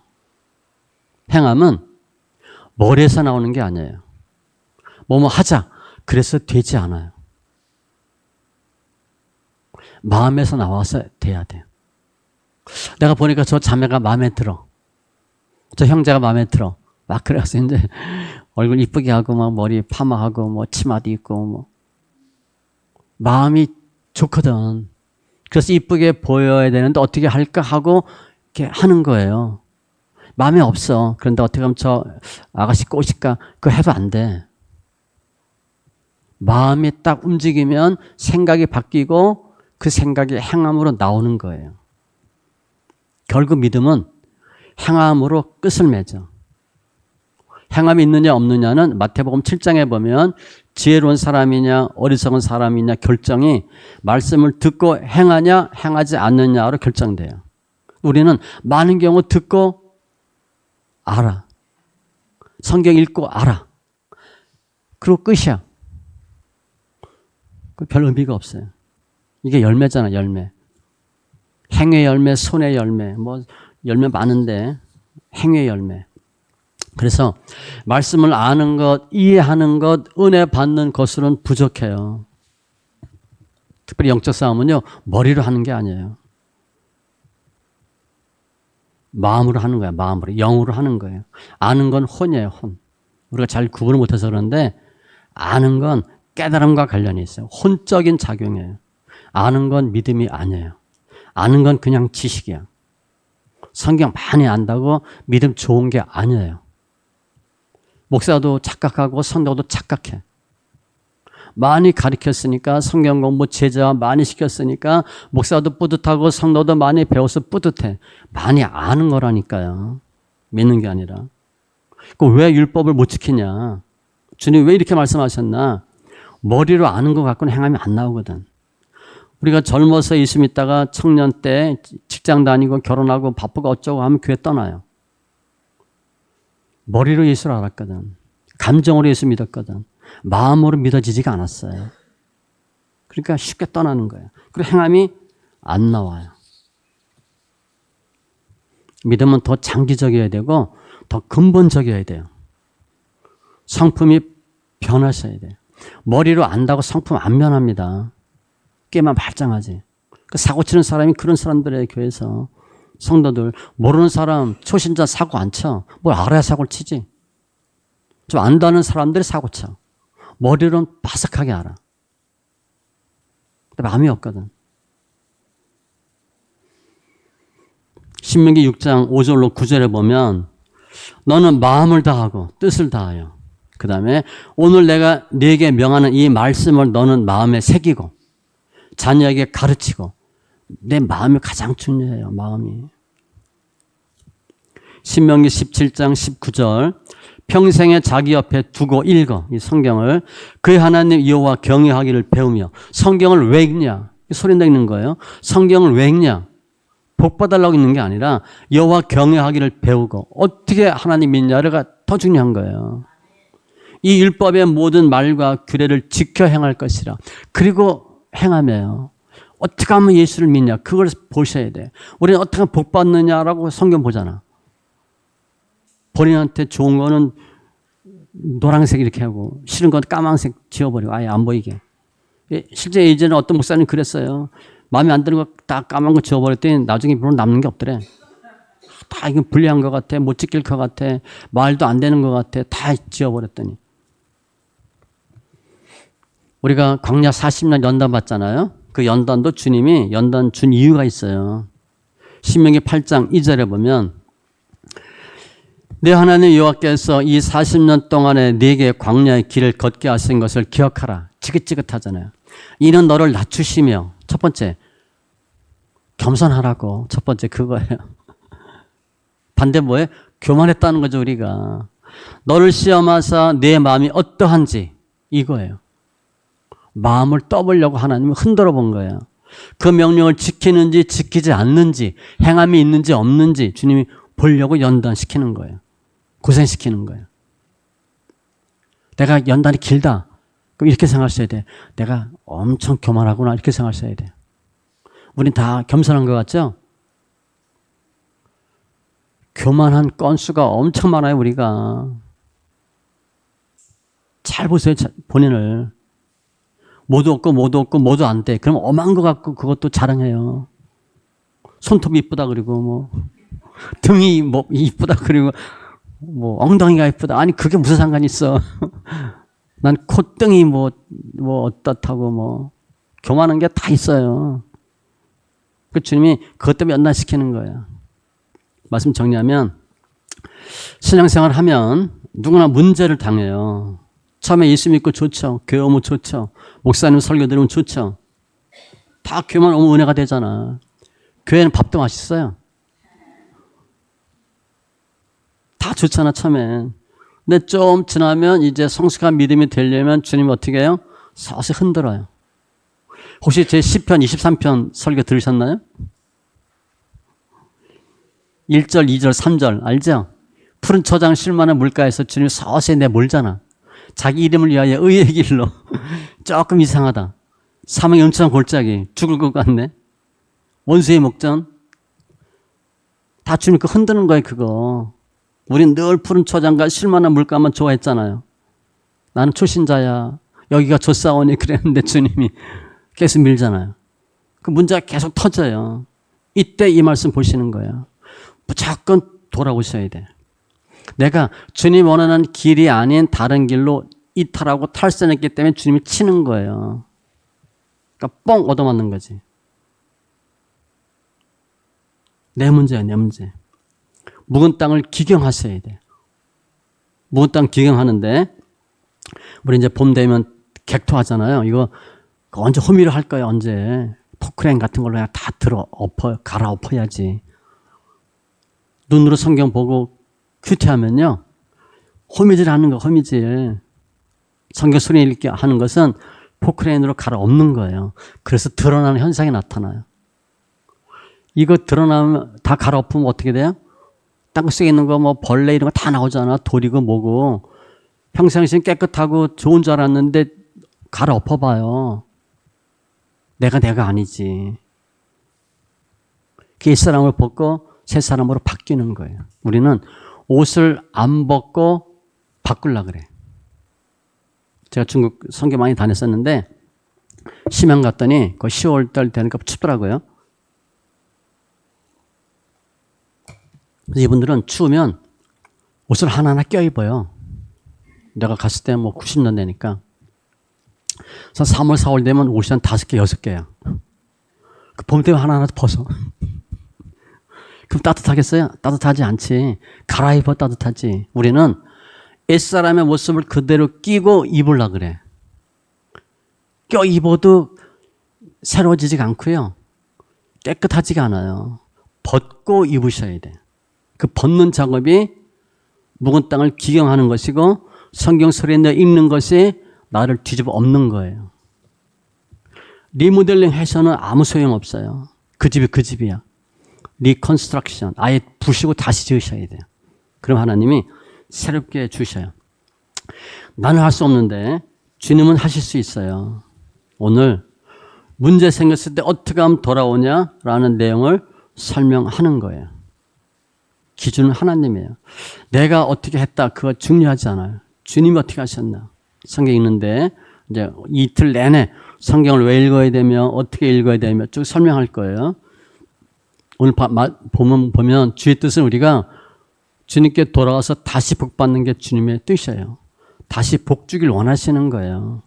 행함은 머리에서 나오는 게 아니에요. 뭐뭐 하자. 그래서 되지 않아요. 마음에서 나와서 돼야 돼요. 내가 보니까 저 자매가 마음에 들어. 저 형제가 마음에 들어. 막 그래서 이제 얼굴 이쁘게 하고 막 머리 파마하고 뭐 치마도 입고 뭐 마음이 좋거든. 그래서 이쁘게 보여야 되는데 어떻게 할까 하고 이렇게 하는 거예요. 마음에 없어. 그런데 어떻게 하면 저 아가씨 꼬실까? 그거 해도 안 돼. 마음이 딱 움직이면 생각이 바뀌고 그 생각이 행함으로 나오는 거예요. 결국 믿음은 행함으로 끝을 맺어. 행함이 있느냐 없느냐는 마태복음 7장에 보면 지혜로운 사람이냐 어리석은 사람이냐 결정이 말씀을 듣고 행하냐 행하지 않느냐로 결정돼요. 우리는 많은 경우 듣고 알아. 성경 읽고 알아. 그리고 끝이야. 별 의미가 없어요. 이게 열매잖아, 열매. 행의 열매, 손의 열매, 뭐 열매 많은데 행의 열매. 그래서 말씀을 아는 것, 이해하는 것, 은혜 받는 것으로는 부족해요. 특별히 영적 싸움은요, 머리로 하는 게 아니에요. 마음으로 하는 거야, 마음으로. 영으로 하는 거예요. 아는 건 혼이에요, 혼. 우리가 잘 구분을 못해서 그런데 아는 건 깨달음과 관련이 있어요. 혼적인 작용이에요. 아는 건 믿음이 아니에요. 아는 건 그냥 지식이야. 성경 많이 안다고 믿음 좋은 게 아니에요. 목사도 착각하고 성도도 착각해. 많이 가르쳤으니까 성경 공부 제자 많이 시켰으니까 목사도 뿌듯하고 성도도 많이 배워서 뿌듯해. 많이 아는 거라니까요. 믿는 게 아니라. 왜 율법을 못 지키냐. 주님 왜 이렇게 말씀하셨나. 머리로 아는 것 갖고는 행함이 안 나오거든. 우리가 젊어서 예수 믿다가 청년 때 직장 다니고 결혼하고 바쁘고 어쩌고 하면 교회 떠나요. 머리로 예수를 알았거든. 감정으로 예수 믿었거든. 마음으로 믿어지지가 않았어요. 그러니까 쉽게 떠나는 거예요. 그리고 행함이 안 나와요. 믿음은 더 장기적이어야 되고 더 근본적이어야 돼요. 성품이 변하셔야 돼요. 머리로 안다고 성품 안 변합니다. 꽤만 말짱하지. 그 사고 치는 사람이 그런 사람들의 교회에서 성도들 모르는 사람 초신자 사고 안 쳐. 뭘 알아야 사고를 치지. 좀 안다는 사람들이 사고 쳐. 머리로는 바삭하게 알아. 근데 마음이 없거든. 신명기 6장 5절로 9절에 보면 너는 마음을 다하고 뜻을 다하여 그 다음에 오늘 내가 네게 명하는 이 말씀을 너는 마음에 새기고 자녀에게 가르치고 내 마음이 가장 중요해요. 마음이. 신명기 17장 19절 평생에 자기 옆에 두고 읽어. 이 성경을 그의 하나님 여호와 경외하기를 배우며. 성경을 왜 읽냐? 소리 내는 거예요. 성경을 왜 읽냐? 복 받으려고 읽는 게 아니라 여호와 경외하기를 배우고 어떻게 하나님 믿냐가 더 중요한 거예요. 이 율법의 모든 말과 규례를 지켜 행할 것이라. 그리고 행하며요. 어떻게 하면 예수를 믿냐? 그걸 보셔야 돼. 우리는 어떻게 하면 복 받느냐라고 성경 보잖아. 본인한테 좋은 거는 노란색 이렇게 하고 싫은 건 까만색 지워버리고 아예 안 보이게. 실제 예전에 어떤 목사님 그랬어요. 마음에 안 드는 거 다 까만 거 지워버렸더니 나중에 별로 남는 게 없더래. 다 이건 불리한 것 같아. 못 지킬 것 같아. 말도 안 되는 것 같아. 다 지워버렸더니. 우리가 광야 40년 연단 받잖아요. 그 연단도 주님이 연단 준 이유가 있어요. 신명기 8장 2절에 보면 내 하나님 여호와께서 이 40년 동안에 네게 광야의 길을 걷게 하신 것을 기억하라. 지긋지긋하잖아요. 이는 너를 낮추시며 첫 번째 겸손하라고. 첫 번째 그거예요. 반대 뭐예요? 교만했다는 거죠. 우리가. 너를 시험하사 내 마음이 어떠한지 이거예요. 마음을 떠보려고 하나님을 흔들어 본 거예요. 그 명령을 지키는지 지키지 않는지 행함이 있는지 없는지 주님이 보려고 연단시키는 거예요. 고생시키는 거예요. 내가 연단이 길다. 그럼 이렇게 생각하셔야 돼. 내가 엄청 교만하구나. 이렇게 생각하셔야 돼. 우린 다 겸손한 것 같죠? 교만한 건수가 엄청 많아요. 우리가. 잘 보세요. 본인을. 모두 없고 모두 없고 모두 안 돼. 그럼 엄한 것 같고 그것도 자랑해요. 손톱이 이쁘다 그리고 뭐 등이 뭐 이쁘다 그리고 뭐 엉덩이가 이쁘다. 아니 그게 무슨 상관이 있어. 난 콧등이 뭐 어떻다고 뭐 교만한 게 다 있어요. 그 주님이 그것 때문에 연단시키는 거예요. 말씀 정리하면 신앙생활 하면 누구나 문제를 당해요. 처음에 예수 믿고 좋죠. 교회 오면 좋죠. 목사님 설교 들으면 좋죠. 다 교회만 오면 은혜가 되잖아. 교회는 밥도 맛있어요. 다 좋잖아 처음엔. 근데 좀 지나면 이제 성숙한 믿음이 되려면 주님이 어떻게 해요? 서서히 흔들어요. 혹시 제 시편 23편 설교 들으셨나요? 1절, 2절, 3절 알죠? 푸른 초장 쉴만한 물가에서 주님이 서서히 내몰잖아. 자기 이름을 위하여 의의 길로. 조금 이상하다. 사망의 음침한 골짜기 죽을 것 같네. 원수의 목전. 다 주님 그 흔드는 거예요 그거. 우린 늘 푸른 초장과 쉴만한 물가만 좋아했잖아요. 나는 초신자야. 여기가 좋사오니 그랬는데 주님이 계속 밀잖아요. 그 문제가 계속 터져요. 이때 이 말씀 보시는 거예요. 무조건 돌아오셔야 돼. 내가 주님 원하는 길이 아닌 다른 길로 이탈하고 탈선했기 때문에 주님이 치는 거예요. 그러니까 뻥 얻어맞는 거지. 내 문제야, 내 문제. 묵은 땅을 기경하셔야 돼. 묵은 땅 기경하는데 우리 이제 봄 되면 객토하잖아요. 이거 언제 호미를 할 거예요, 언제. 포크레인 같은 걸로 그냥 다 갈아엎어야지. 눈으로 성경 보고 큐티하면요. 호미질 하는 거, 호미질. 성경 소리 읽게 하는 것은 포크레인으로 갈아엎는 거예요. 그래서 드러나는 현상이 나타나요. 이거 드러나면 다 갈아엎으면 어떻게 돼요? 땅속에 있는 거 뭐 벌레 이런 거 다 나오잖아. 돌이고 뭐고. 평상시엔 깨끗하고 좋은 줄 알았는데 갈아엎어봐요. 내가 아니지. 그 옛사람을 벗고 새 사람으로 바뀌는 거예요. 우리는 옷을 안 벗고 바꾸려고 그래. 제가 중국 선교 많이 다녔었는데 심양 갔더니 그 10월달 되니까 춥더라고요. 그래서 이분들은 추우면 옷을 하나하나 껴입어요. 내가 갔을 때 뭐 90년 되니까. 그래서 3월, 4월 되면 옷이 한 5개, 6개야. 그 봄 되면 하나하나 벗어. 그럼 따뜻하겠어요? 따뜻하지 않지. 갈아입어 따뜻하지. 우리는 옛사람의 모습을 그대로 끼고 입으려고 그래. 껴입어도 새로워지지가 않고요. 깨끗하지가 않아요. 벗고 입으셔야 돼. 그 벗는 작업이 묵은 땅을 기경하는 것이고 성경 소리에 내 읽는 것이 나를 뒤집어 엎는 거예요. 리모델링 해서는 아무 소용없어요. 그 집이 그 집이야. 리컨스트럭션, 아예 부시고 다시 지으셔야 돼요. 그럼 하나님이 새롭게 주셔요. 나는 할 수 없는데 주님은 하실 수 있어요. 오늘 문제 생겼을 때 어떻게 하면 돌아오냐라는 내용을 설명하는 거예요. 기준은 하나님이에요. 내가 어떻게 했다 그거 중요하지 않아요. 주님이 어떻게 하셨나. 성경 읽는데 이제 이틀 내내 성경을 왜 읽어야 되며 어떻게 읽어야 되며 쭉 설명할 거예요. 오늘 보면 주의 뜻은 우리가 주님께 돌아와서 다시 복 받는 게 주님의 뜻이에요. 다시 복 주길 원하시는 거예요.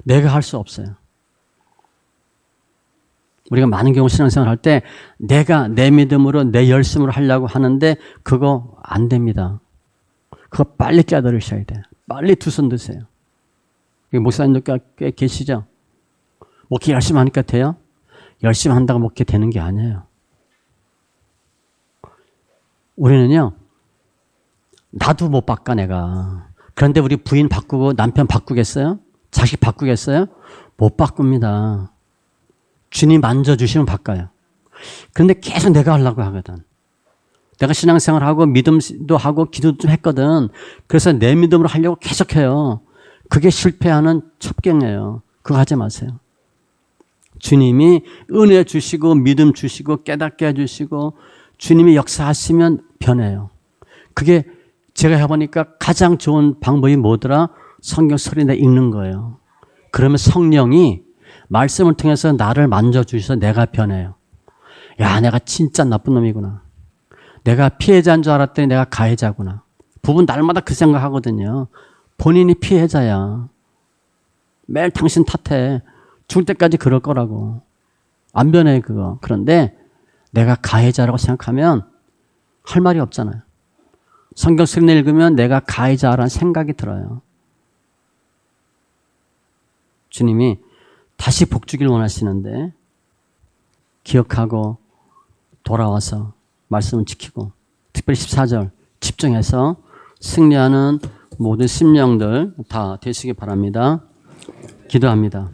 내가 할 수 없어요. 우리가 많은 경우 신앙생활 할 때 내가 내 믿음으로 내 열심으로 하려고 하는데 그거 안 됩니다. 그거 빨리 깨달으셔야 돼요. 빨리 두 손 드세요. 목사님들 꽤 계시죠? 목회 열심히 하니까 돼요? 열심히 한다고 목회 되는 게 아니에요. 우리는요, 나도 못 바꿔 내가. 그런데 우리 부인 바꾸고 남편 바꾸겠어요? 자식 바꾸겠어요? 못 바꿉니다. 주님 만져주시면 바꿔요. 그런데 계속 내가 하려고 하거든. 내가 신앙생활하고 믿음도 하고 기도도 좀 했거든. 그래서 내 믿음으로 하려고 계속해요. 그게 실패하는 첩경이에요. 그거 하지 마세요. 주님이 은혜 주시고 믿음 주시고 깨닫게 해주시고 주님이 역사하시면 변해요. 그게 제가 해보니까 가장 좋은 방법이 뭐더라? 성경 소리내 읽는 거예요. 그러면 성령이 말씀을 통해서 나를 만져주셔서 내가 변해요. 야, 내가 진짜 나쁜 놈이구나. 내가 피해자인 줄 알았더니 내가 가해자구나. 부부는 날마다 그 생각하거든요. 본인이 피해자야. 매일 당신 탓해. 죽을 때까지 그럴 거라고. 안 변해 그거. 그런데 내가 가해자라고 생각하면 할 말이 없잖아요. 성경 소리 읽으면 내가 가해자라는 생각이 들어요. 주님이 다시 복 주길 원하시는데 기억하고 돌아와서 말씀을 지키고 특별히 14절 집중해서 승리하는 모든 심령들 다 되시기 바랍니다. 기도합니다.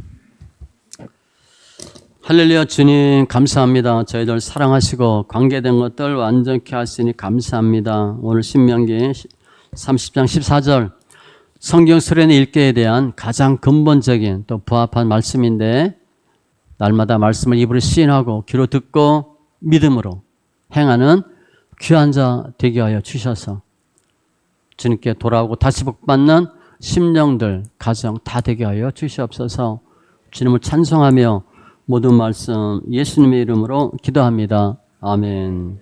할렐루야. 주님 감사합니다. 저희들 사랑하시고 관계된 것들 완전케 하시니 감사합니다. 오늘 신명기 30장 14절 성경 소리내 읽기에 대한 가장 근본적인 또 부합한 말씀인데 날마다 말씀을 입으로 시인하고 귀로 듣고 믿음으로 행하는 귀한 자 되게 하여 주셔서 주님께 돌아오고 다시 복받는 심령들 가정 다 되게 하여 주시옵소서. 주님을 찬송하며 모든 말씀 예수님의 이름으로 기도합니다. 아멘.